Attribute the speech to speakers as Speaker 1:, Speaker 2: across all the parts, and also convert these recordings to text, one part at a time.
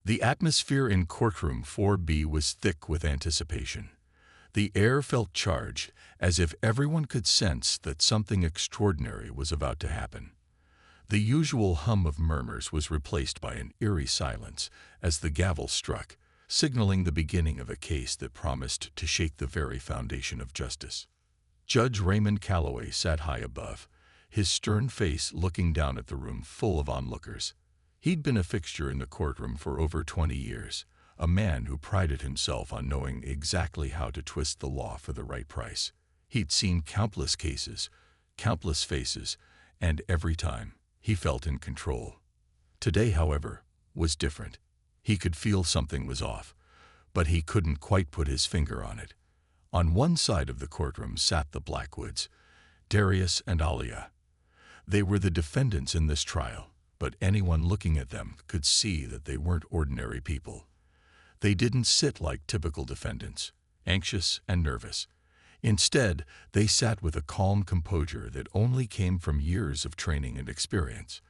Speaker 1: The atmosphere in courtroom 4B was thick with anticipation. The air felt charged, as if everyone could sense that something extraordinary was about to happen. The usual hum of murmurs was replaced by an eerie silence as the gavel struck, signaling the beginning of a case that promised to shake the very foundation of justice. Judge Raymond Calloway sat high above, his stern face looking down at the room full of onlookers. He'd been a fixture in the courtroom for over 20 years, a man who prided himself on knowing exactly how to twist the law for the right price. He'd seen countless cases, countless faces, and every time, he felt in control. Today, however, was different. He could feel something was off, but he couldn't quite put his finger on it. On one side of the courtroom sat the Blackwoods, Darius and Alia. They were the defendants in this trial, but anyone looking at them could see that they weren't ordinary people. They didn't sit like typical defendants, anxious and nervous. Instead, they sat with a calm composure that only came from years of training and experience.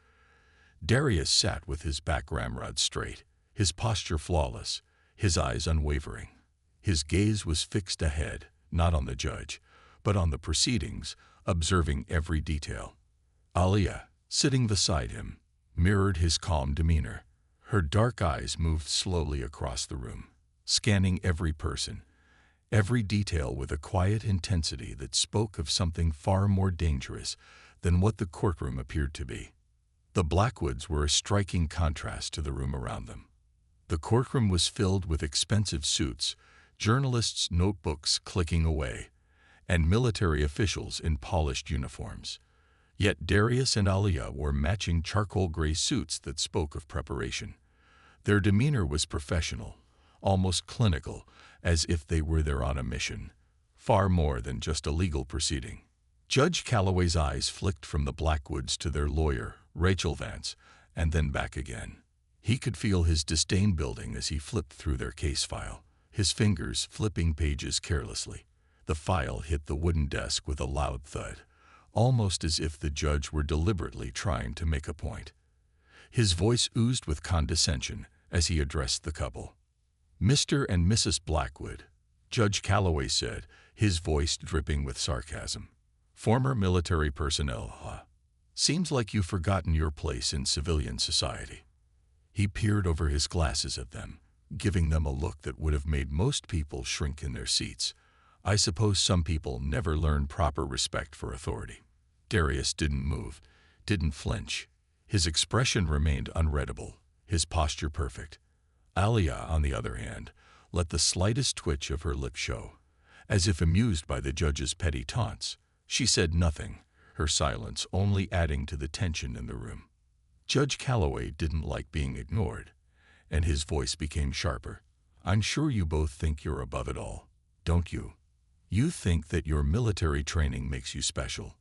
Speaker 1: Darius sat with his back ramrod straight, his posture flawless, his eyes unwavering. His gaze was fixed ahead, not on the judge, but on the proceedings, observing every detail. Alia, sitting beside him, mirrored his calm demeanor. Her dark eyes moved slowly across the room, scanning every person, every detail with a quiet intensity that spoke of something far more dangerous than what the courtroom appeared to be. The Blackwoods were a striking contrast to the room around them. The courtroom was filled with expensive suits, journalists' notebooks clicking away, and military officials in polished uniforms. Yet Darius and Alia wore matching charcoal gray suits that spoke of preparation. Their demeanor was professional, almost clinical, as if they were there on a mission, far more than just a legal proceeding. Judge Calloway's eyes flicked from the Blackwoods to their lawyer, Rachel Vance, and then back again. He could feel his disdain building as he flipped through their case file, his fingers flipping pages carelessly. The file hit the wooden desk with a loud thud, almost as if the judge were deliberately trying to make a point. His voice oozed with condescension as he addressed the couple. "Mr. and Mrs. Blackwood," Judge Calloway said, his voice dripping with sarcasm. "Former military personnel, huh? Seems like you've forgotten your place in civilian society." He peered over his glasses at them, giving them a look that would have made most people shrink in their seats. "I suppose some people never learn proper respect for authority." Darius didn't move, didn't flinch. His expression remained unreadable, his posture perfect. Alia, on the other hand, let the slightest twitch of her lip show. As if amused by the judge's petty taunts, she said nothing, her silence only adding to the tension in the room. Judge Calloway didn't like being ignored, and his voice became sharper. "I'm sure you both think you're above it all, don't you? You think that your military training makes you special."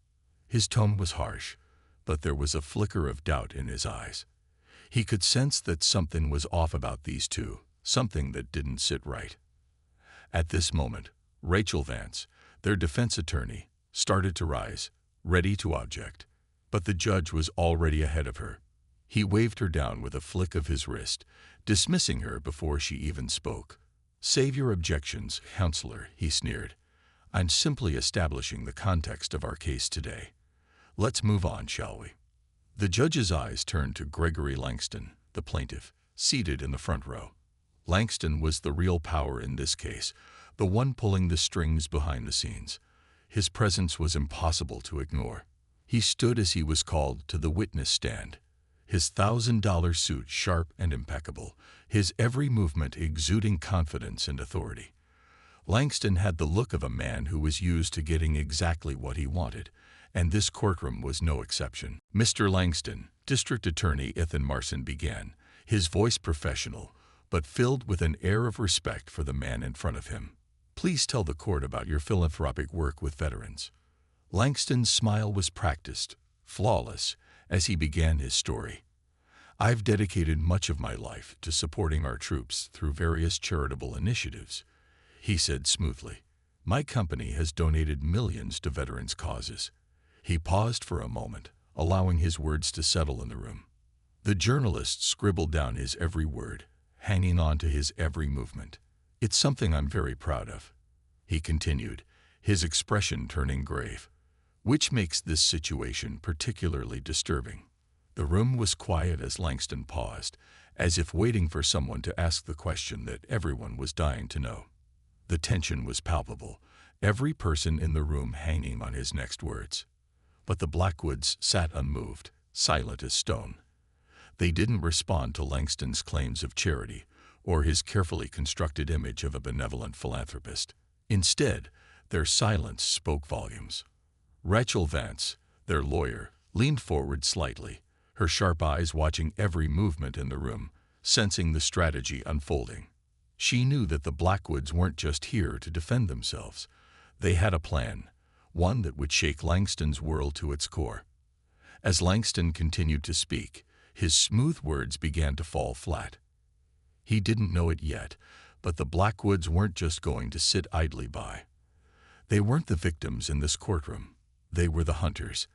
Speaker 1: His tone was harsh, but there was a flicker of doubt in his eyes. He could sense that something was off about these two, something that didn't sit right. At this moment, Rachel Vance, their defense attorney, started to rise, ready to object. But the judge was already ahead of her. He waved her down with a flick of his wrist, dismissing her before she even spoke. "Save your objections, counselor," he sneered. "I'm simply establishing the context of our case today. Let's move on, shall we?" The judge's eyes turned to Gregory Langston, the plaintiff, seated in the front row. Langston was the real power in this case, the one pulling the strings behind the scenes. His presence was impossible to ignore. He stood as he was called to the witness stand, his $1,000 suit sharp and impeccable, his every movement exuding confidence and authority. Langston had the look of a man who was used to getting exactly what he wanted, and this courtroom was no exception. "Mr. Langston," District Attorney Ethan Marson began, his voice professional, but filled with an air of respect for the man in front of him. "Please tell the court about your philanthropic work with veterans." Langston's smile was practiced, flawless, as he began his story. "I've dedicated much of my life to supporting our troops through various charitable initiatives," he said smoothly. "My company has donated millions to veterans' causes." He paused for a moment, allowing his words to settle in the room. The journalists scribbled down his every word, hanging on to his every movement. "It's something I'm very proud of," he continued, his expression turning grave. "Which makes this situation particularly disturbing." The room was quiet as Langston paused, as if waiting for someone to ask the question that everyone was dying to know. The tension was palpable, every person in the room hanging on his next words. But the Blackwoods sat unmoved, silent as stone. They didn't respond to Langston's claims of charity or his carefully constructed image of a benevolent philanthropist. Instead, their silence spoke volumes. Rachel Vance, their lawyer, leaned forward slightly, her sharp eyes watching every movement in the room, sensing the strategy unfolding. She knew that the Blackwoods weren't just here to defend themselves. They had a plan, one that would shake Langston's world to its core. As Langston continued to speak, his smooth words began to fall flat. He didn't know it yet, but the Blackwoods weren't just going to sit idly by. They weren't the victims in this courtroom. They were the hunters.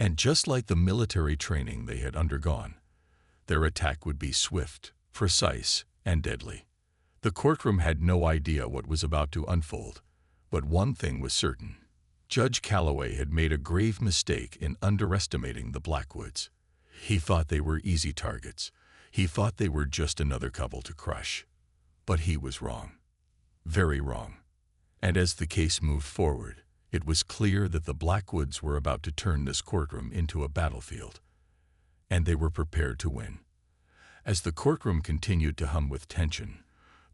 Speaker 1: And just like the military training they had undergone, their attack would be swift, precise, and deadly. The courtroom had no idea what was about to unfold, but one thing was certain. Judge Calloway had made a grave mistake in underestimating the Blackwoods. He thought they were easy targets. He thought they were just another couple to crush. But he was wrong. Very wrong. And as the case moved forward, it was clear that the Blackwoods were about to turn this courtroom into a battlefield. And they were prepared to win. As the courtroom continued to hum with tension,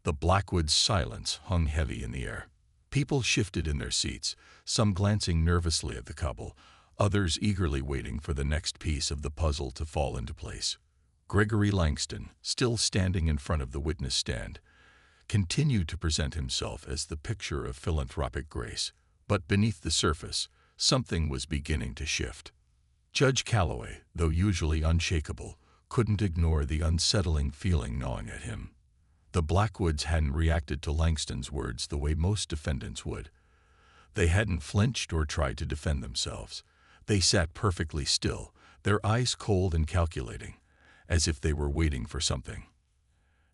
Speaker 1: the Blackwoods' silence hung heavy in the air. People shifted in their seats, some glancing nervously at the couple, others eagerly waiting for the next piece of the puzzle to fall into place. Gregory Langston, still standing in front of the witness stand, continued to present himself as the picture of philanthropic grace. But beneath the surface, something was beginning to shift. Judge Calloway, though usually unshakable, couldn't ignore the unsettling feeling gnawing at him. The Blackwoods hadn't reacted to Langston's words the way most defendants would. They hadn't flinched or tried to defend themselves. They sat perfectly still, their eyes cold and calculating, as if they were waiting for something.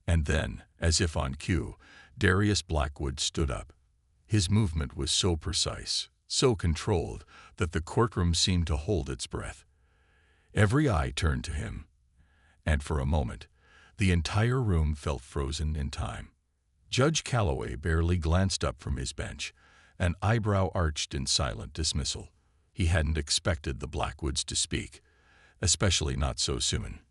Speaker 1: And then, as if on cue, Darius Blackwood stood up. His movement was so precise, so controlled, that the courtroom seemed to hold its breath. Every eye turned to him, and for a moment, the entire room felt frozen in time. Judge Calloway barely glanced up from his bench, an eyebrow arched in silent dismissal. He hadn't expected the Blackwoods to speak, especially not so soon.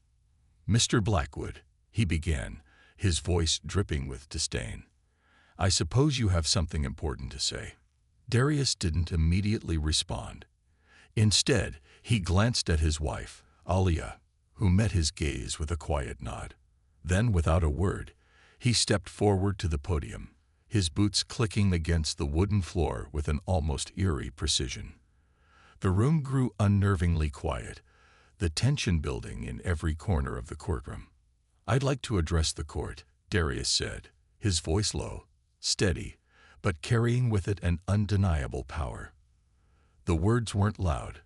Speaker 1: "Mr. Blackwood," he began, his voice dripping with disdain, "I suppose you have something important to say." Darius didn't immediately respond. Instead, he glanced at his wife, Alia, who met his gaze with a quiet nod. Then, without a word, he stepped forward to the podium, his boots clicking against the wooden floor with an almost eerie precision. The room grew unnervingly quiet, the tension building in every corner of the courtroom. "I'd like to address the court," Darius said, his voice low, steady, but carrying with it an undeniable power. The words weren't loud,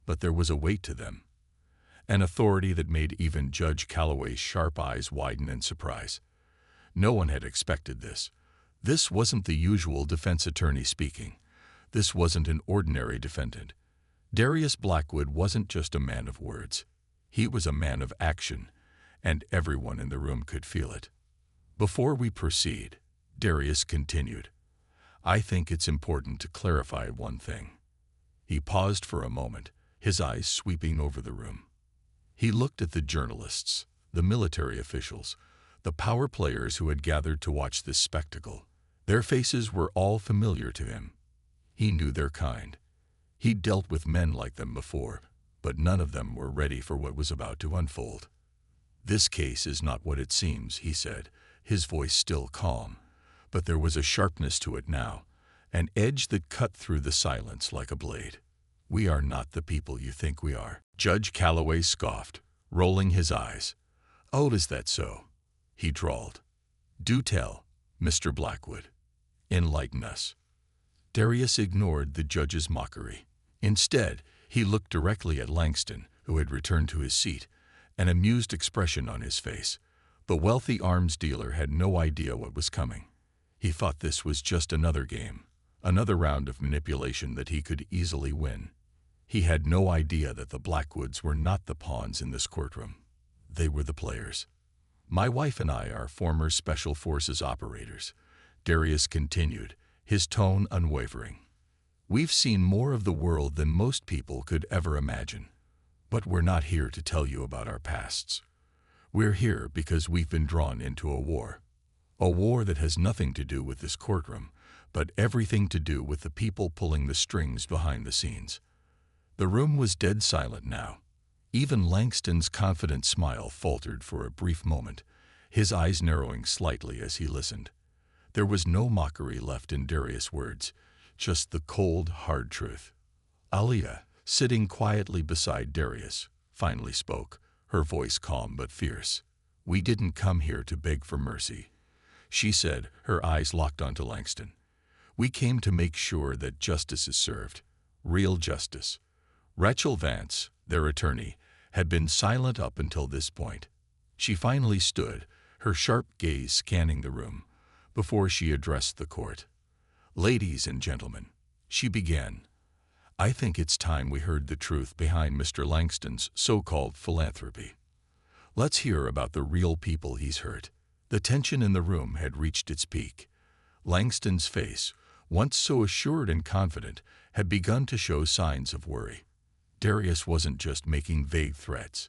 Speaker 1: but there was a weight to them, an authority that made even Judge Calloway's sharp eyes widen in surprise. No one had expected this. This wasn't the usual defense attorney speaking. This wasn't an ordinary defendant. Darius Blackwood wasn't just a man of words. He was a man of action, and everyone in the room could feel it. "Before we proceed," Darius continued, "I think it's important to clarify one thing." He paused for a moment, his eyes sweeping over the room. He looked at the journalists, the military officials, the power players who had gathered to watch this spectacle. Their faces were all familiar to him. He knew their kind. He'd dealt with men like them before, but none of them were ready for what was about to unfold. "This case is not what it seems," he said, his voice still calm, but there was a sharpness to it now, an edge that cut through the silence like a blade. "We are not the people you think we are." Judge Calloway scoffed, rolling his eyes. "Oh, is that so?" he drawled. "Do tell, Mr. Blackwood. Enlighten us." Darius ignored the judge's mockery. Instead, he looked directly at Langston, who had returned to his seat, an amused expression on his face. The wealthy arms dealer had no idea what was coming. He thought this was just another game, another round of manipulation that he could easily win. He had no idea that the Blackwoods were not the pawns in this courtroom. They were the players. "My wife and I are former Special Forces operators," Darius continued, his tone unwavering. "We've seen more of the world than most people could ever imagine. But we're not here to tell you about our pasts. We're here because we've been drawn into a war. A war that has nothing to do with this courtroom, but everything to do with the people pulling the strings behind the scenes." The room was dead silent now. Even Langston's confident smile faltered for a brief moment, his eyes narrowing slightly as he listened. There was no mockery left in Darius' words, just the cold, hard truth. Alia, sitting quietly beside Darius, finally spoke, her voice calm but fierce. "We didn't come here to beg for mercy," she said, her eyes locked onto Langston. "We came to make sure that justice is served, real justice." Rachel Vance, their attorney, had been silent up until this point. She finally stood, her sharp gaze scanning the room, before she addressed the court. "Ladies and gentlemen," she began, "I think it's time we heard the truth behind Mr. Langston's so-called philanthropy. Let's hear about the real people he's hurt." The tension in the room had reached its peak. Langston's face, once so assured and confident, had begun to show signs of worry. Darius wasn't just making vague threats.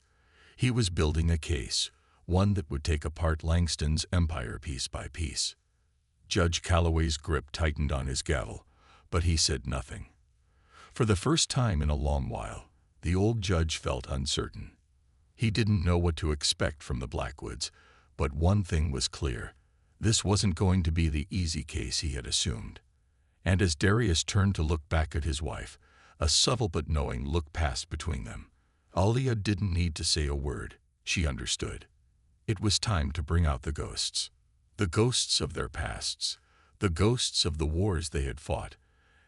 Speaker 1: He was building a case, one that would take apart Langston's empire piece by piece. Judge Calloway's grip tightened on his gavel, but he said nothing. For the first time in a long while, the old judge felt uncertain. He didn't know what to expect from the Blackwoods, but one thing was clear. This wasn't going to be the easy case he had assumed. And as Darius turned to look back at his wife, a subtle but knowing look passed between them. Alia didn't need to say a word. She understood. It was time to bring out the ghosts. The ghosts of their pasts, the ghosts of the wars they had fought,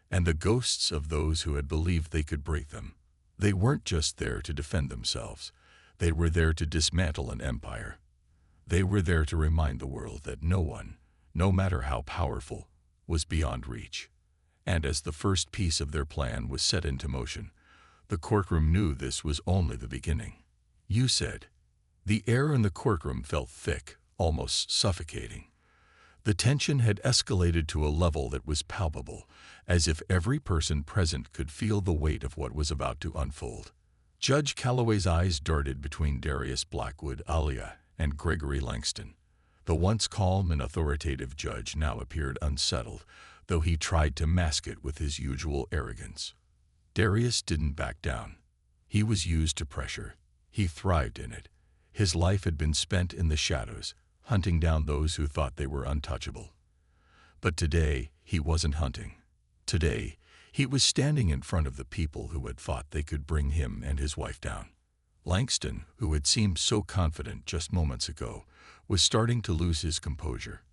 Speaker 1: and the ghosts of those who had believed they could break them. They weren't just there to defend themselves. They were there to dismantle an empire. They were there to remind the world that no one, no matter how powerful, was beyond reach. And as the first piece of their plan was set into motion, the courtroom knew this was only the beginning. "You said." The air in the courtroom felt thick, almost suffocating. The tension had escalated to a level that was palpable, as if every person present could feel the weight of what was about to unfold. Judge Calloway's eyes darted between Darius Blackwood, Alia, and Gregory Langston. The once calm and authoritative judge now appeared unsettled, though he tried to mask it with his usual arrogance. Darius didn't back down. He was used to pressure. He thrived in it. His life had been spent in the shadows, hunting down those who thought they were untouchable. But today, he wasn't hunting. Today, he was standing in front of the people who had thought they could bring him and his wife down. Langston, who had seemed so confident just moments ago, was starting to lose his composure.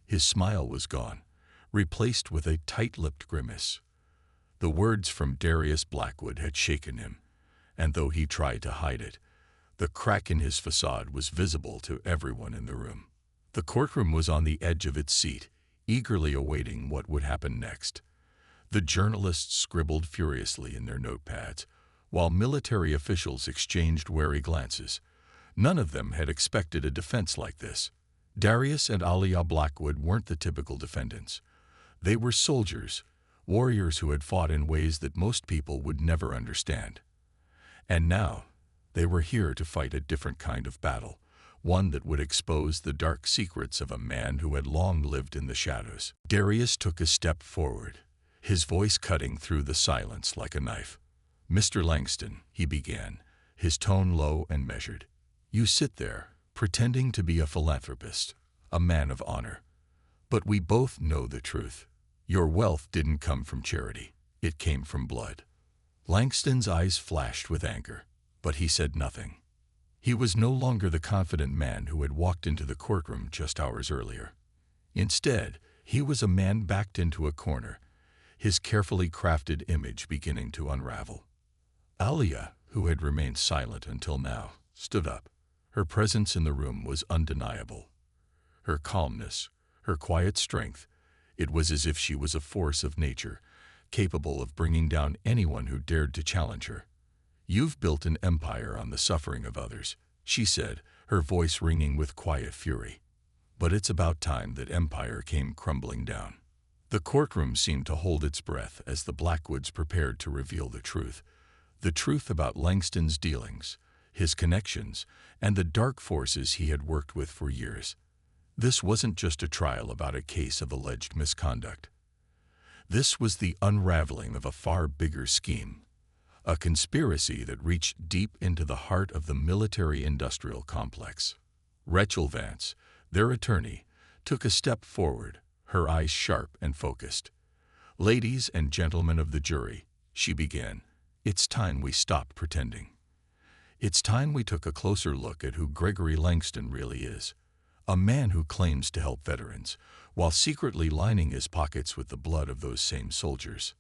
Speaker 1: His smile was gone, replaced with a tight-lipped grimace. The words from Darius Blackwood had shaken him, and though he tried to hide it, the crack in his facade was visible to everyone in the room. The courtroom was on the edge of its seat, eagerly awaiting what would happen next. The journalists scribbled furiously in their notepads, while military officials exchanged wary glances. None of them had expected a defense like this. Darius and Alia Blackwood weren't the typical defendants. They were soldiers, warriors who had fought in ways that most people would never understand. And now, they were here to fight a different kind of battle, one that would expose the dark secrets of a man who had long lived in the shadows. Darius took a step forward, his voice cutting through the silence like a knife. "Mr. Langston," he began, his tone low and measured, "you sit there, pretending to be a philanthropist, a man of honor. But we both know the truth. Your wealth didn't come from charity. It came from blood." Langston's eyes flashed with anger, but he said nothing. He was no longer the confident man who had walked into the courtroom just hours earlier. Instead, he was a man backed into a corner, his carefully crafted image beginning to unravel. Alia, who had remained silent until now, stood up, Her presence in the room was undeniable. Her calmness, her quiet strength, it was as if she was a force of nature, capable of bringing down anyone who dared to challenge her. "You've built an empire on the suffering of others," she said, her voice ringing with quiet fury. "But it's about time that empire came crumbling down." The courtroom seemed to hold its breath as the Blackwoods prepared to reveal the truth about Langston's dealings, his connections, and the dark forces he had worked with for years. This wasn't just a trial about a case of alleged misconduct. This was the unraveling of a far bigger scheme, a conspiracy that reached deep into the heart of the military-industrial complex. Rachel Vance, their attorney, took a step forward, her eyes sharp and focused. "Ladies and gentlemen of the jury," she began, "it's time we stopped pretending. It's time we took a closer look at who Gregory Langston really is. A man who claims to help veterans, while secretly lining his pockets with the blood of those same soldiers."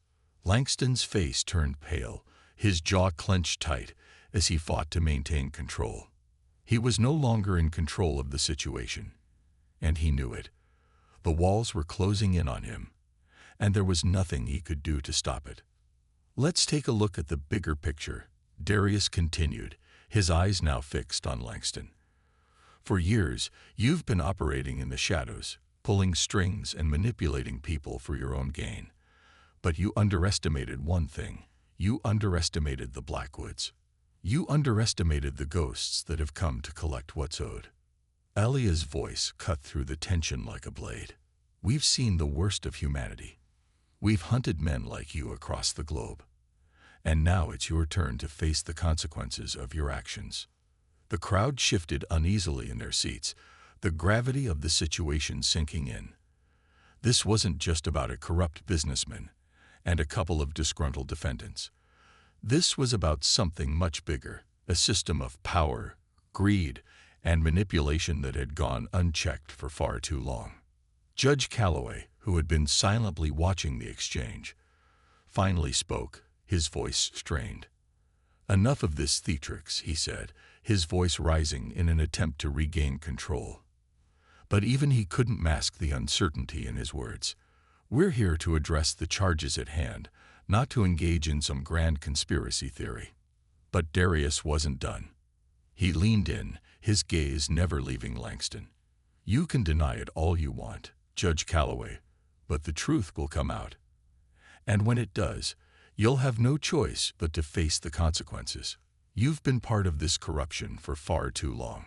Speaker 1: Langston's face turned pale, his jaw clenched tight as he fought to maintain control. He was no longer in control of the situation, and he knew it. The walls were closing in on him, and there was nothing he could do to stop it. "Let's take a look at the bigger picture," Darius continued, his eyes now fixed on Langston. "For years, you've been operating in the shadows, pulling strings and manipulating people for your own gain. But you underestimated one thing. You underestimated the Blackwoods. You underestimated the ghosts that have come to collect what's owed." Alia's voice cut through the tension like a blade. "We've seen the worst of humanity. We've hunted men like you across the globe. And now it's your turn to face the consequences of your actions." The crowd shifted uneasily in their seats, the gravity of the situation sinking in. This wasn't just about a corrupt businessman and a couple of disgruntled defendants. This was about something much bigger, a system of power, greed, and manipulation that had gone unchecked for far too long. Judge Calloway, who had been silently watching the exchange, finally spoke, his voice strained. "Enough of this theatrics," he said, his voice rising in an attempt to regain control. But even he couldn't mask the uncertainty in his words. "We're here to address the charges at hand, not to engage in some grand conspiracy theory." But Darius wasn't done. He leaned in, his gaze never leaving Langston. "You can deny it all you want, Judge Calloway, but the truth will come out. And when it does, you'll have no choice but to face the consequences. You've been part of this corruption for far too long.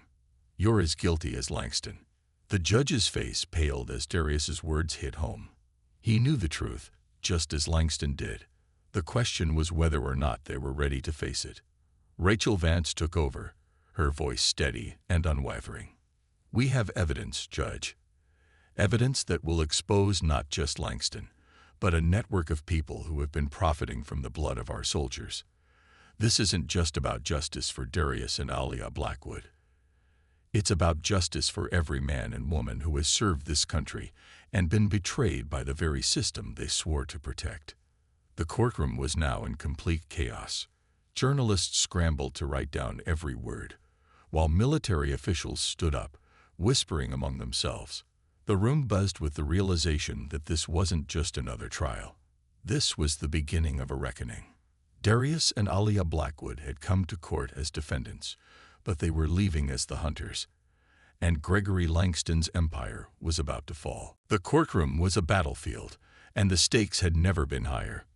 Speaker 1: You're as guilty as Langston." The judge's face paled as Darius's words hit home. He knew the truth, just as Langston did. The question was whether or not they were ready to face it. Rachel Vance took over, her voice steady and unwavering. "We have evidence, Judge. Evidence that will expose not just Langston, but a network of people who have been profiting from the blood of our soldiers. This isn't just about justice for Darius and Alia Blackwood. It's about justice for every man and woman who has served this country and been betrayed by the very system they swore to protect." The courtroom was now in complete chaos. Journalists scrambled to write down every word, while military officials stood up, whispering among themselves. The room buzzed with the realization that this wasn't just another trial. This was the beginning of a reckoning. Darius and Alia Blackwood had come to court as defendants, but they were leaving as the hunters, and Gregory Langston's empire was about to fall. The courtroom was a battlefield, and the stakes had never been higher.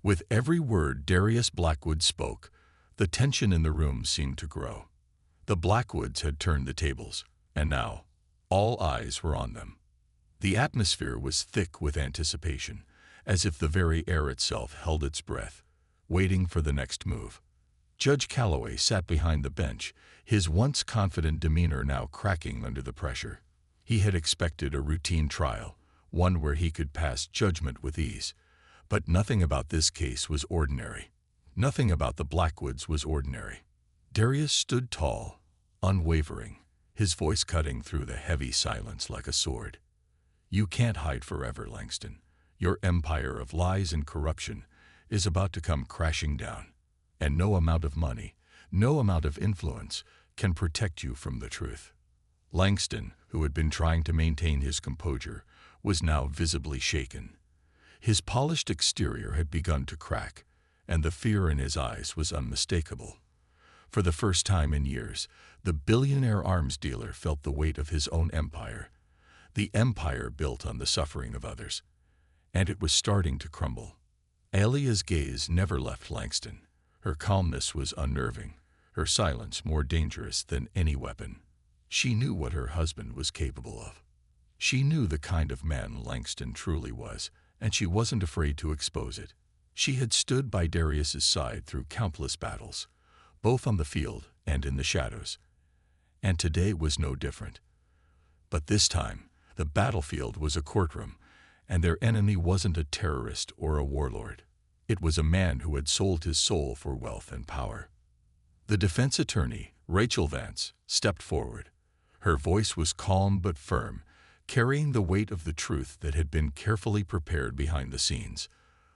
Speaker 1: With every word Darius Blackwood spoke, the tension in the room seemed to grow. The Blackwoods had turned the tables, and now all eyes were on them. The atmosphere was thick with anticipation, as if the very air itself held its breath, waiting for the next move. Judge Calloway sat behind the bench, his once confident demeanor now cracking under the pressure. He had expected a routine trial, one where he could pass judgment with ease. But nothing about this case was ordinary. Nothing about the Blackwoods was ordinary. Darius stood tall, unwavering, his voice cutting through the heavy silence like a sword. "You can't hide forever, Langston. Your empire of lies and corruption is about to come crashing down. And no amount of money, no amount of influence can protect you from the truth. Langston, who had been trying to maintain his composure, was now visibly shaken. His polished exterior had begun to crack, and the fear in his eyes was unmistakable. For the first time in years, the billionaire arms dealer felt the weight of his own empire, the empire built on the suffering of others. And it was starting to crumble. Alia's gaze never left Langston. Her calmness was unnerving, her silence more dangerous than any weapon. She knew what her husband was capable of. She knew the kind of man Langston truly was, and she wasn't afraid to expose it. She had stood by Darius's side through countless battles, both on the field and in the shadows. And today was no different. But this time, the battlefield was a courtroom, and their enemy wasn't a terrorist or a warlord. It was a man who had sold his soul for wealth and power. The defense attorney, Rachel Vance, stepped forward. Her voice was calm but firm, carrying the weight of the truth that had been carefully prepared behind the scenes.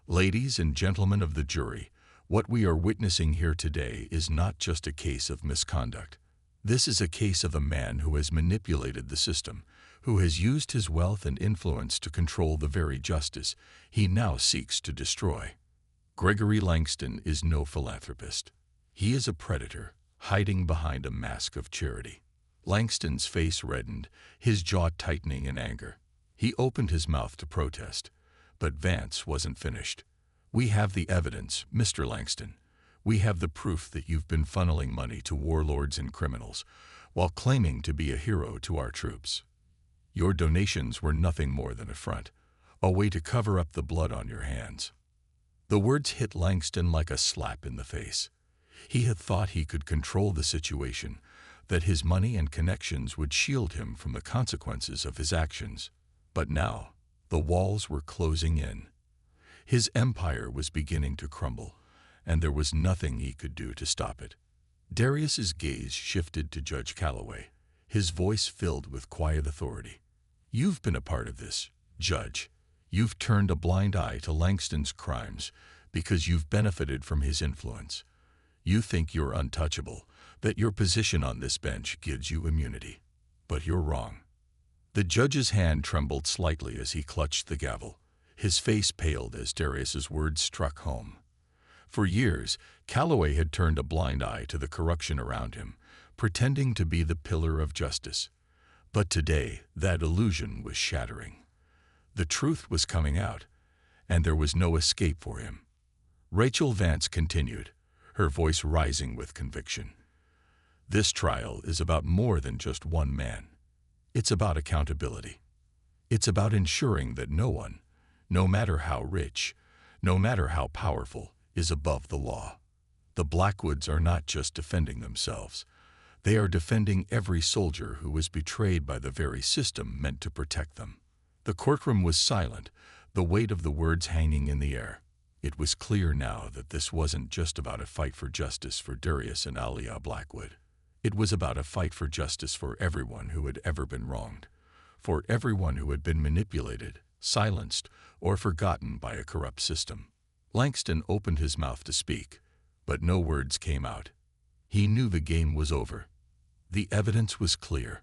Speaker 1: Ladies and gentlemen of the jury, what we are witnessing here today is not just a case of misconduct. This is a case of a man who has manipulated the system, who has used his wealth and influence to control the very justice he now seeks to destroy. Gregory Langston is no philanthropist. He is a predator, hiding behind a mask of charity. Langston's face reddened, his jaw tightening in anger. He opened his mouth to protest, but Vance wasn't finished. "We have the evidence, Mr. Langston. We have the proof that you've been funneling money to warlords and criminals, while claiming to be a hero to our troops. Your donations were nothing more than a front, a way to cover up the blood on your hands." The words hit Langston like a slap in the face. He had thought he could control the situation, that his money and connections would shield him from the consequences of his actions. But now, the walls were closing in. His empire was beginning to crumble, and there was nothing he could do to stop it. Darius's gaze shifted to Judge Calloway, his voice filled with quiet authority. "You've been a part of this, Judge. You've turned a blind eye to Langston's crimes because you've benefited from his influence. You think you're untouchable, that your position on this bench gives you immunity. But you're wrong." The judge's hand trembled slightly as he clutched the gavel. His face paled as Darius's words struck home. For years, Calloway had turned a blind eye to the corruption around him, pretending to be the pillar of justice. But today, that illusion was shattering. The truth was coming out, and there was no escape for him. Rachel Vance continued, her voice rising with conviction. "This trial is about more than just one man. It's about accountability. It's about ensuring that no one, no matter how rich, no matter how powerful, is above the law. The Blackwoods are not just defending themselves. They are defending every soldier who was betrayed by the very system meant to protect them." The courtroom was silent, the weight of the words hanging in the air. It was clear now that this wasn't just about a fight for justice for Darius and Alia Blackwood. It was about a fight for justice for everyone who had ever been wronged, for everyone who had been manipulated, silenced, or forgotten by a corrupt system. Langston opened his mouth to speak, but no words came out. He knew the game was over. The evidence was clear.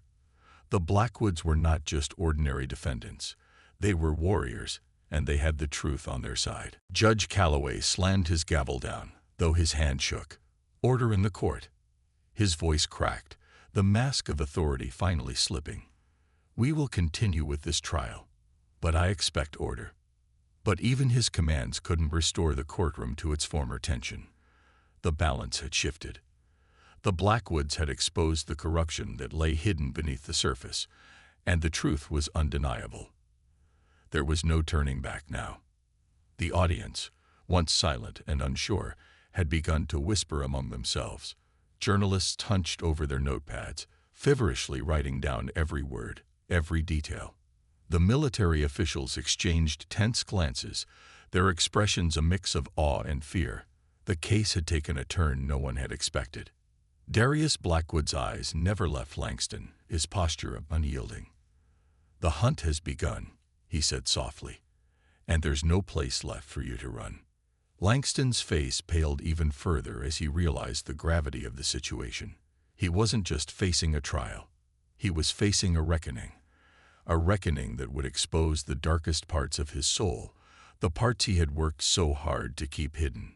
Speaker 1: The Blackwoods were not just ordinary defendants. They were warriors, and they had the truth on their side. Judge Calloway slammed his gavel down, though his hand shook. "Order in the court." His voice cracked, the mask of authority finally slipping. "We will continue with this trial, but I expect order." But even his commands couldn't restore the courtroom to its former tension. The balance had shifted. The Blackwoods had exposed the corruption that lay hidden beneath the surface, and the truth was undeniable. There was no turning back now. The audience, once silent and unsure, had begun to whisper among themselves. Journalists hunched over their notepads, feverishly writing down every word, every detail. The military officials exchanged tense glances, their expressions a mix of awe and fear. The case had taken a turn no one had expected. Darius Blackwood's eyes never left Langston, his posture unyielding. "The hunt has begun," he said softly, "and there's no place left for you to run." Langston's face paled even further as he realized the gravity of the situation. He wasn't just facing a trial. He was facing a reckoning that would expose the darkest parts of his soul, the parts he had worked so hard to keep hidden.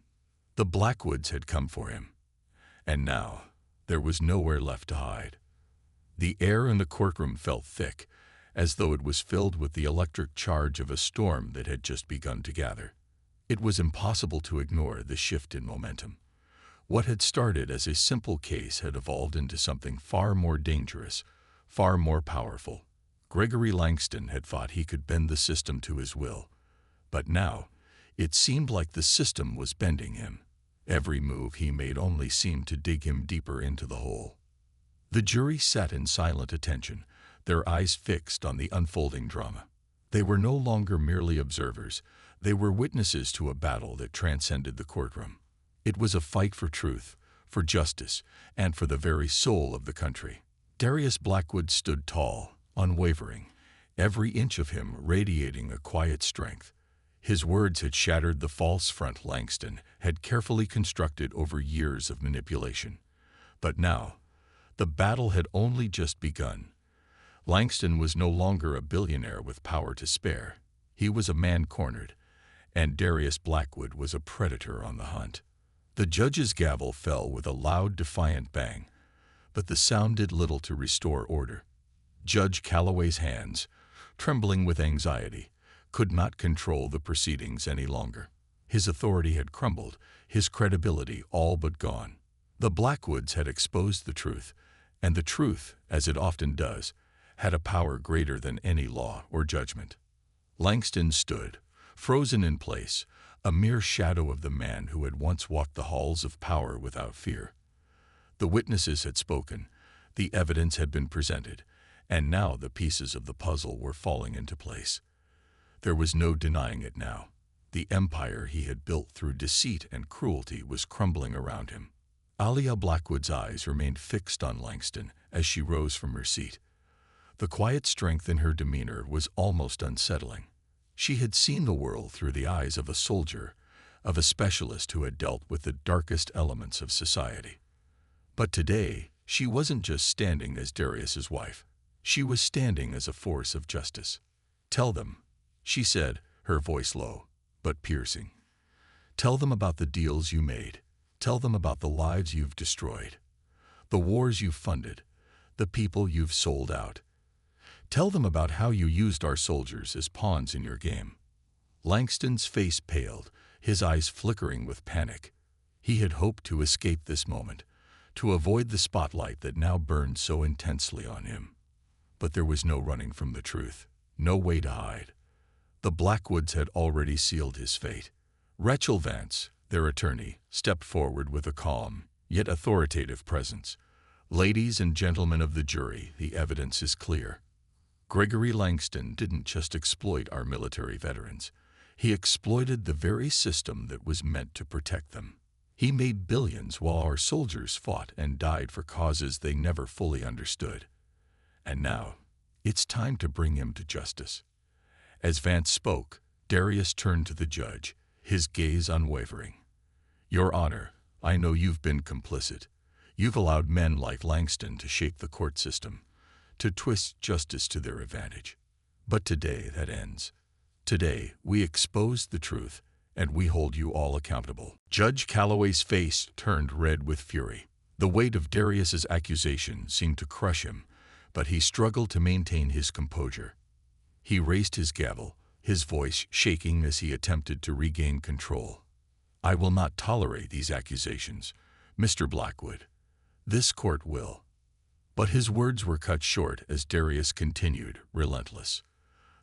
Speaker 1: The Blackwoods had come for him, and now there was nowhere left to hide. The air in the courtroom felt thick, as though it was filled with the electric charge of a storm that had just begun to gather. It was impossible to ignore the shift in momentum. What had started as a simple case had evolved into something far more dangerous, far more powerful. Gregory Langston had thought he could bend the system to his will, but now it seemed like the system was bending him. Every move he made only seemed to dig him deeper into the hole. The jury sat in silent attention, their eyes fixed on the unfolding drama. They were no longer merely observers. They were witnesses to a battle that transcended the courtroom. It was a fight for truth, for justice, and for the very soul of the country. Darius Blackwood stood tall, unwavering, every inch of him radiating a quiet strength. His words had shattered the false front Langston had carefully constructed over years of manipulation. But now, the battle had only just begun. Langston was no longer a billionaire with power to spare. He was a man cornered, and Darius Blackwood was a predator on the hunt. The judge's gavel fell with a loud, defiant bang, but the sound did little to restore order. Judge Calloway's hands, trembling with anxiety, could not control the proceedings any longer. His authority had crumbled, his credibility all but gone. The Blackwoods had exposed the truth, and the truth, as it often does, had a power greater than any law or judgment. Langston stood, frozen in place, a mere shadow of the man who had once walked the halls of power without fear. The witnesses had spoken, the evidence had been presented, and now the pieces of the puzzle were falling into place. There was no denying it now. The empire he had built through deceit and cruelty was crumbling around him. Alia Blackwood's eyes remained fixed on Langston as she rose from her seat. The quiet strength in her demeanor was almost unsettling. She had seen the world through the eyes of a soldier, of a specialist who had dealt with the darkest elements of society. But today, she wasn't just standing as Darius's wife. She was standing as a force of justice. "Tell them," she said, her voice low, but piercing. "Tell them about the deals you made. Tell them about the lives you've destroyed, the wars you've funded, the people you've sold out. Tell them about how you used our soldiers as pawns in your game." Langston's face paled, his eyes flickering with panic. He had hoped to escape this moment, to avoid the spotlight that now burned so intensely on him. But there was no running from the truth, no way to hide. The Blackwoods had already sealed his fate. Rachel Vance, their attorney, stepped forward with a calm, yet authoritative presence. "Ladies and gentlemen of the jury, the evidence is clear. Gregory Langston didn't just exploit our military veterans. He exploited the very system that was meant to protect them. He made billions while our soldiers fought and died for causes they never fully understood. And now, it's time to bring him to justice." As Vance spoke, Darius turned to the judge, his gaze unwavering. "Your Honor, I know you've been complicit. You've allowed men like Langston to shape the court system, to twist justice to their advantage. But today that ends. Today we expose the truth, and we hold you all accountable." Judge Calloway's face turned red with fury. The weight of Darius's accusation seemed to crush him, but he struggled to maintain his composure. He raised his gavel, his voice shaking as he attempted to regain control. "I will not tolerate these accusations, Mr. Blackwood. This court will." But his words were cut short as Darius continued, relentless.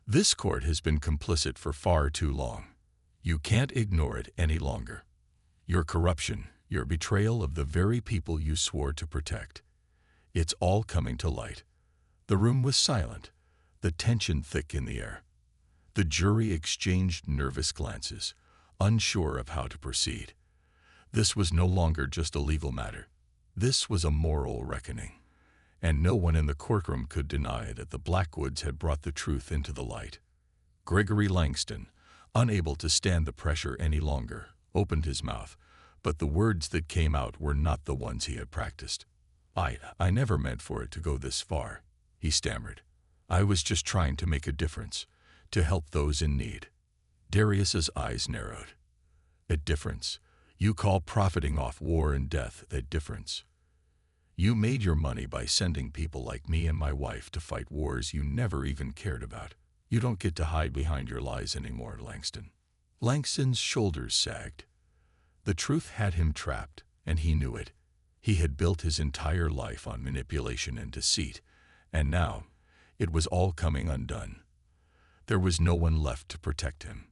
Speaker 1: "This court has been complicit for far too long. You can't ignore it any longer. Your corruption, your betrayal of the very people you swore to protect. It's all coming to light." The room was silent, the tension thick in the air. The jury exchanged nervous glances, unsure of how to proceed. This was no longer just a legal matter. This was a moral reckoning, and no one in the courtroom could deny that the Blackwoods had brought the truth into the light. Gregory Langston, unable to stand the pressure any longer, opened his mouth, but the words that came out were not the ones he had practiced. I never meant for it to go this far," he stammered. "I was just trying to make a difference, to help those in need." Darius's eyes narrowed. "A difference? You call profiting off war and death a difference? You made your money by sending people like me and my wife to fight wars you never even cared about. You don't get to hide behind your lies anymore, Langston." Langston's shoulders sagged. The truth had him trapped, and he knew it. He had built his entire life on manipulation and deceit, and now it was all coming undone. There was no one left to protect him.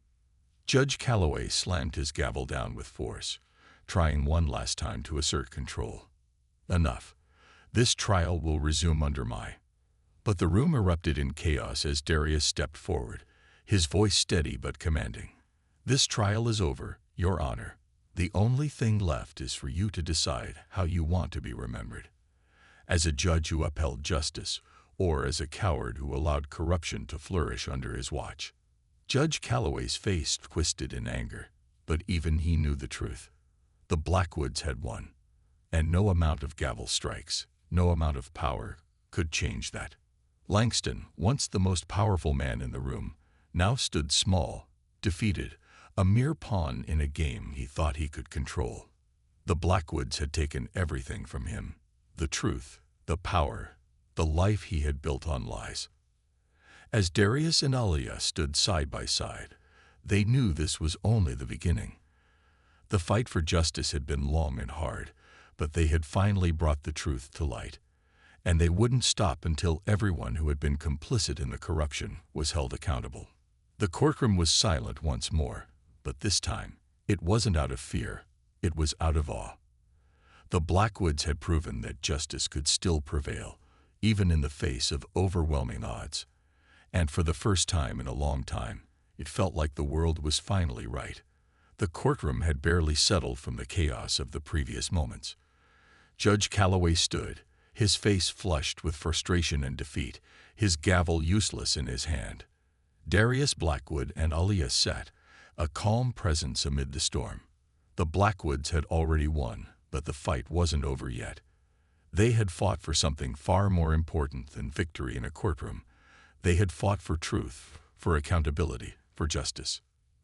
Speaker 1: Judge Calloway slammed his gavel down with force, trying one last time to assert control. "Enough. This trial will resume under my—" But the room erupted in chaos as Darius stepped forward, his voice steady but commanding. "This trial is over, Your Honor. The only thing left is for you to decide how you want to be remembered. As a judge who upheld justice, or as a coward who allowed corruption to flourish under his watch." Judge Calloway's face twisted in anger, but even he knew the truth. The Blackwoods had won, and no amount of gavel strikes, no amount of power, could change that. Langston, once the most powerful man in the room, now stood small, defeated, a mere pawn in a game he thought he could control. The Blackwoods had taken everything from him: the truth, the power, the life he had built on lies. As Darius and Alia stood side by side, they knew this was only the beginning. The fight for justice had been long and hard, but they had finally brought the truth to light, and they wouldn't stop until everyone who had been complicit in the corruption was held accountable. The courtroom was silent once more, but this time it wasn't out of fear, it was out of awe. The Blackwoods had proven that justice could still prevail, even in the face of overwhelming odds. And for the first time in a long time, it felt like the world was finally right. The courtroom had barely settled from the chaos of the previous moments. Judge Calloway stood, his face flushed with frustration and defeat, his gavel useless in his hand. Darius Blackwood and Alia sat, a calm presence amid the storm. The Blackwoods had already won, but the fight wasn't over yet. They had fought for something far more important than victory in a courtroom. They had fought for truth, for accountability, for justice.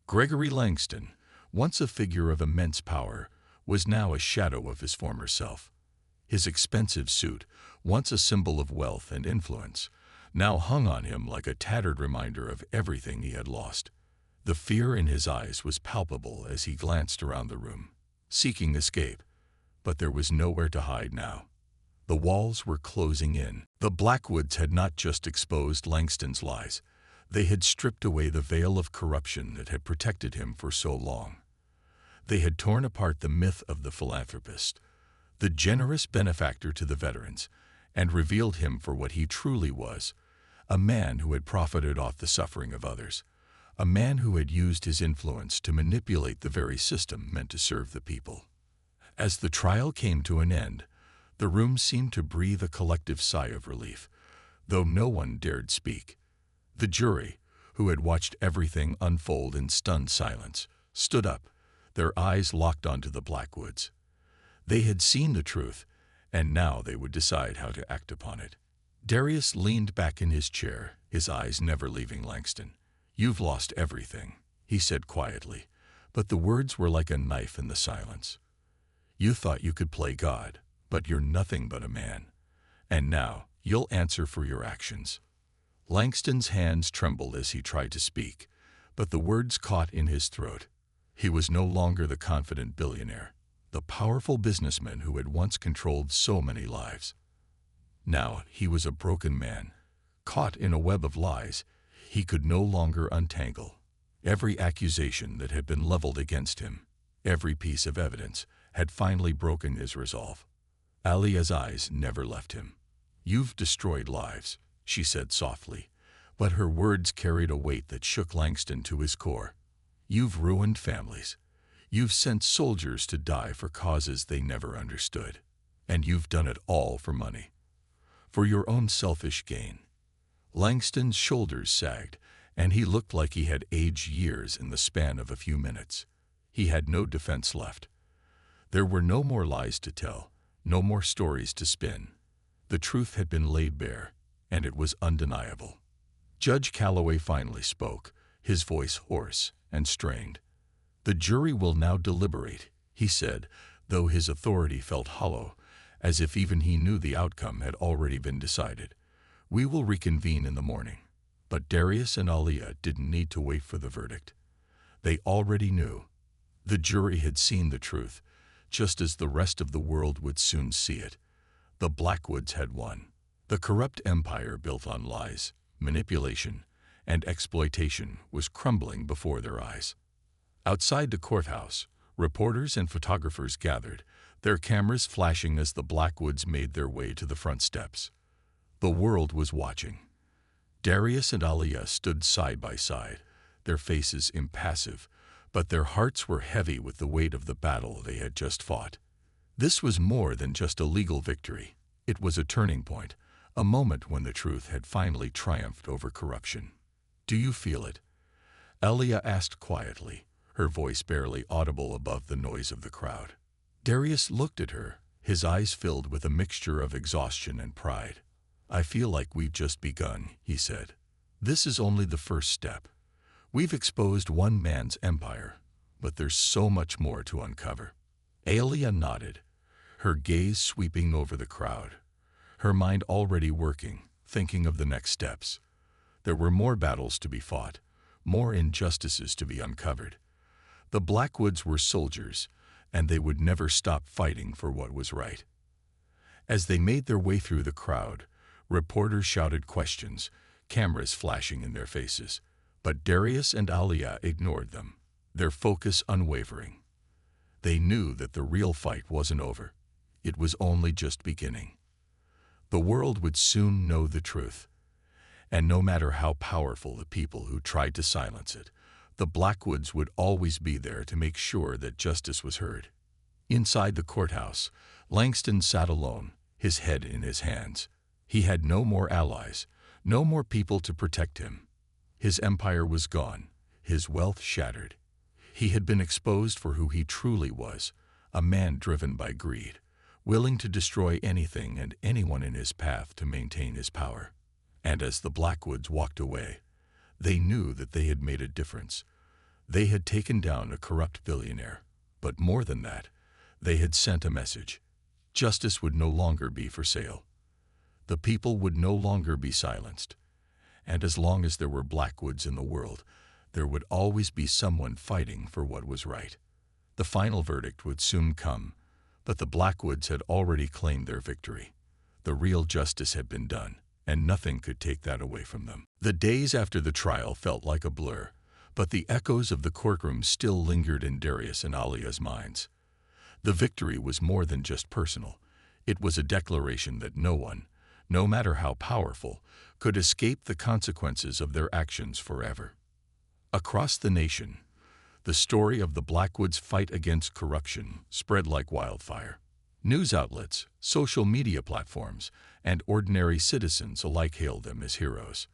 Speaker 1: Gregory Langston, once a figure of immense power, was now a shadow of his former self. His expensive suit, once a symbol of wealth and influence, now hung on him like a tattered reminder of everything he had lost. The fear in his eyes was palpable as he glanced around the room, seeking escape, but there was nowhere to hide now. The walls were closing in. The Blackwoods had not just exposed Langston's lies, they had stripped away the veil of corruption that had protected him for so long. They had torn apart the myth of the philanthropist, the generous benefactor to the veterans, and revealed him for what he truly was: a man who had profited off the suffering of others, a man who had used his influence to manipulate the very system meant to serve the people. As the trial came to an end, the room seemed to breathe a collective sigh of relief, though no one dared speak. The jury, who had watched everything unfold in stunned silence, stood up, their eyes locked onto the Blackwoods. They had seen the truth, and now they would decide how to act upon it. Darius leaned back in his chair, his eyes never leaving Langston. "You've lost everything," he said quietly, but the words were like a knife in the silence. "You thought you could play God, but you're nothing but a man. And now you'll answer for your actions." Langston's hands trembled as he tried to speak, but the words caught in his throat. He was no longer the confident billionaire, the powerful businessman who had once controlled so many lives. Now he was a broken man, caught in a web of lies he could no longer untangle. Every accusation that had been leveled against him, every piece of evidence, had finally broken his resolve. Alia's eyes never left him. "You've destroyed lives," she said softly, but her words carried a weight that shook Langston to his core. "You've ruined families. You've sent soldiers to die for causes they never understood. And you've done it all for money. For your own selfish gain." Langston's shoulders sagged, and he looked like he had aged years in the span of a few minutes. He had no defense left. There were no more lies to tell, No more stories to spin. The truth had been laid bare, and it was undeniable. Judge Calloway finally spoke, his voice hoarse and strained. "The jury will now deliberate," he said, though his authority felt hollow, as if even he knew the outcome had already been decided. "We will reconvene in the morning." But Darius and Aliyah didn't need to wait for the verdict. They already knew. The jury had seen the truth, just as the rest of the world would soon see it. The Blackwoods had won. The corrupt empire built on lies, manipulation, and exploitation was crumbling before their eyes. Outside the courthouse, reporters and photographers gathered, their cameras flashing as the Blackwoods made their way to the front steps. The world was watching. Darius and Aliyah stood side by side, their faces impassive, but their hearts were heavy with the weight of the battle they had just fought. This was more than just a legal victory. It was a turning point, a moment when the truth had finally triumphed over corruption. "Do you feel it?" Aliyah asked quietly, her voice barely audible above the noise of the crowd. Darius looked at her, his eyes filled with a mixture of exhaustion and pride. "I feel like we've just begun," he said. "This is only the first step. We've exposed one man's empire, but there's so much more to uncover." Aliyah nodded, her gaze sweeping over the crowd, her mind already working, thinking of the next steps. There were more battles to be fought, more injustices to be uncovered. The Blackwoods were soldiers, and they would never stop fighting for what was right. As they made their way through the crowd, reporters shouted questions, cameras flashing in their faces. But Darius and Aliyah ignored them, their focus unwavering. They knew that the real fight wasn't over. It was only just beginning. The world would soon know the truth. And no matter how powerful the people who tried to silence it, the Blackwoods would always be there to make sure that justice was heard. Inside the courthouse, Langston sat alone, his head in his hands. He had no more allies, no more people to protect him. His empire was gone, his wealth shattered. He had been exposed for who he truly was, a man driven by greed, willing to destroy anything and anyone in his path to maintain his power. And as the Blackwoods walked away, they knew that they had made a difference. They had taken down a corrupt billionaire, but more than that, they had sent a message. Justice would no longer be for sale. The people would no longer be silenced. And as long as there were Blackwoods in the world, there would always be someone fighting for what was right. The final verdict would soon come, but the Blackwoods had already claimed their victory. The real justice had been done, and nothing could take that away from them. The days after the trial felt like a blur, but the echoes of the courtroom still lingered in Darius and Aliyah's minds. The victory was more than just personal. It was a declaration that no one, no matter how powerful, could escape the consequences of their actions forever. Across the nation, the story of the Blackwoods' fight against corruption spread like wildfire. News outlets, social media platforms, and ordinary citizens alike hailed them as heroes.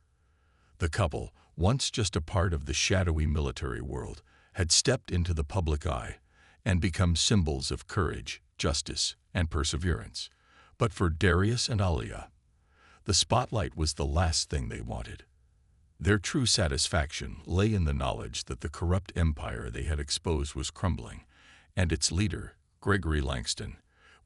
Speaker 1: The couple, once just a part of the shadowy military world, had stepped into the public eye and become symbols of courage, justice, and perseverance. But for Darius and Aliyah, the spotlight was the last thing they wanted. Their true satisfaction lay in the knowledge that the corrupt empire they had exposed was crumbling, and its leader, Gregory Langston,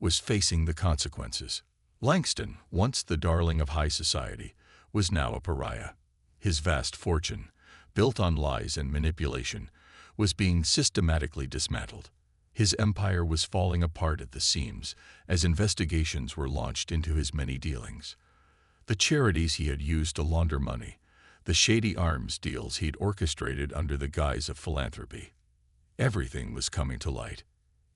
Speaker 1: was facing the consequences. Langston, once the darling of high society, was now a pariah. His vast fortune, built on lies and manipulation, was being systematically dismantled. His empire was falling apart at the seams as investigations were launched into his many dealings. The charities he had used to launder money, the shady arms deals he'd orchestrated under the guise of philanthropy. Everything was coming to light.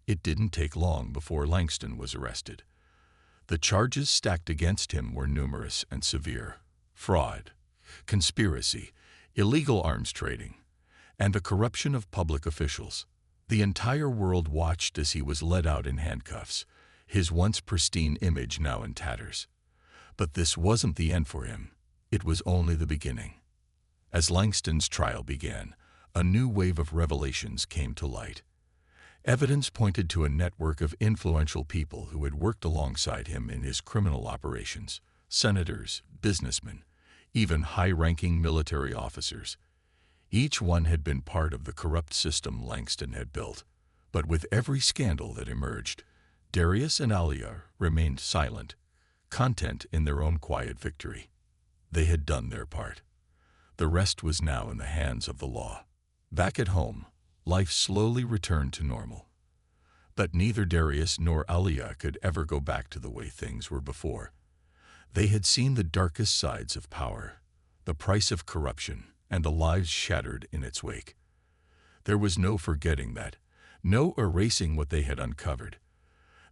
Speaker 1: It didn't take long before Langston was arrested. The charges stacked against him were numerous and severe: fraud, conspiracy, illegal arms trading, and the corruption of public officials. The entire world watched as he was led out in handcuffs, his once pristine image now in tatters. But this wasn't the end for him. It was only the beginning. As Langston's trial began, a new wave of revelations came to light. Evidence pointed to a network of influential people who had worked alongside him in his criminal operations: senators, businessmen, even high-ranking military officers. Each one had been part of the corrupt system Langston had built. But with every scandal that emerged, Darius and Alia remained silent, content in their own quiet victory. They had done their part. The rest was now in the hands of the law. Back at home, life slowly returned to normal. But neither Darius nor Alia could ever go back to the way things were before. They had seen the darkest sides of power, the price of corruption, and the lives shattered in its wake. There was no forgetting that, no erasing what they had uncovered.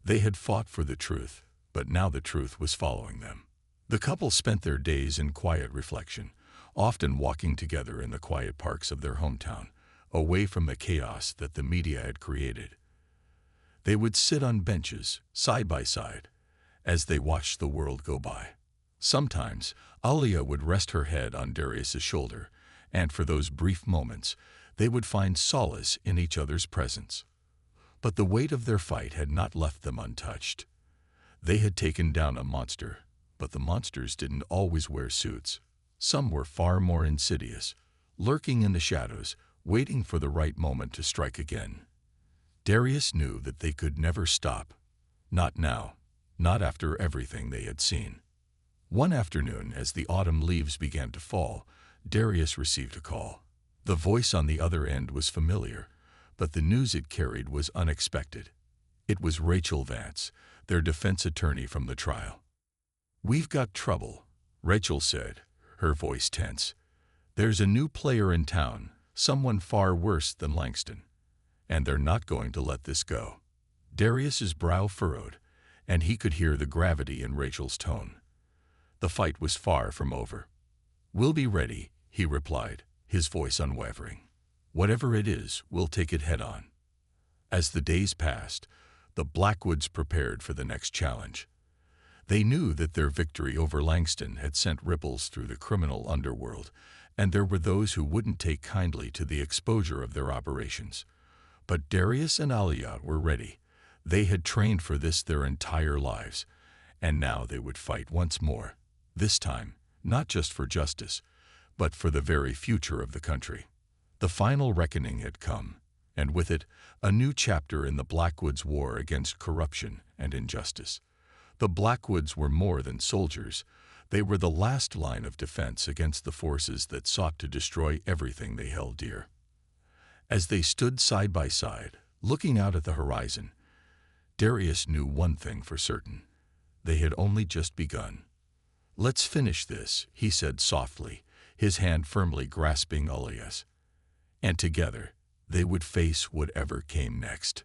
Speaker 1: They had fought for the truth, but now the truth was following them. The couple spent their days in quiet reflection, often walking together in the quiet parks of their hometown, away from the chaos that the media had created. They would sit on benches, side by side, as they watched the world go by. Sometimes, Alia would rest her head on Darius's shoulder, and for those brief moments, they would find solace in each other's presence. But the weight of their fight had not left them untouched. They had taken down a monster, but the monsters didn't always wear suits. Some were far more insidious, lurking in the shadows, waiting for the right moment to strike again. Darius knew that they could never stop. Not now, not after everything they had seen. One afternoon, as the autumn leaves began to fall, Darius received a call. The voice on the other end was familiar, but the news it carried was unexpected. It was Rachel Vance, their defense attorney from the trial. "We've got trouble," Rachel said, her voice tense. "There's a new player in town, someone far worse than Langston. And they're not going to let this go." Darius's brow furrowed, and he could hear the gravity in Rachel's tone. The fight was far from over. "We'll be ready," he replied, his voice unwavering. "Whatever it is, we'll take it head on." As the days passed, the Blackwoods prepared for the next challenge. They knew that their victory over Langston had sent ripples through the criminal underworld, and there were those who wouldn't take kindly to the exposure of their operations. But Darius and Alia were ready. They had trained for this their entire lives, and now they would fight once more. This time, not just for justice, but for the very future of the country. The final reckoning had come, and with it, a new chapter in the Blackwoods' war against corruption and injustice. The Blackwoods were more than soldiers. They were the last line of defense against the forces that sought to destroy everything they held dear. As they stood side by side, looking out at the horizon, Darius knew one thing for certain: they had only just begun. "Let's finish this," he said softly, his hand firmly grasping Alia's. And together, they would face whatever came next.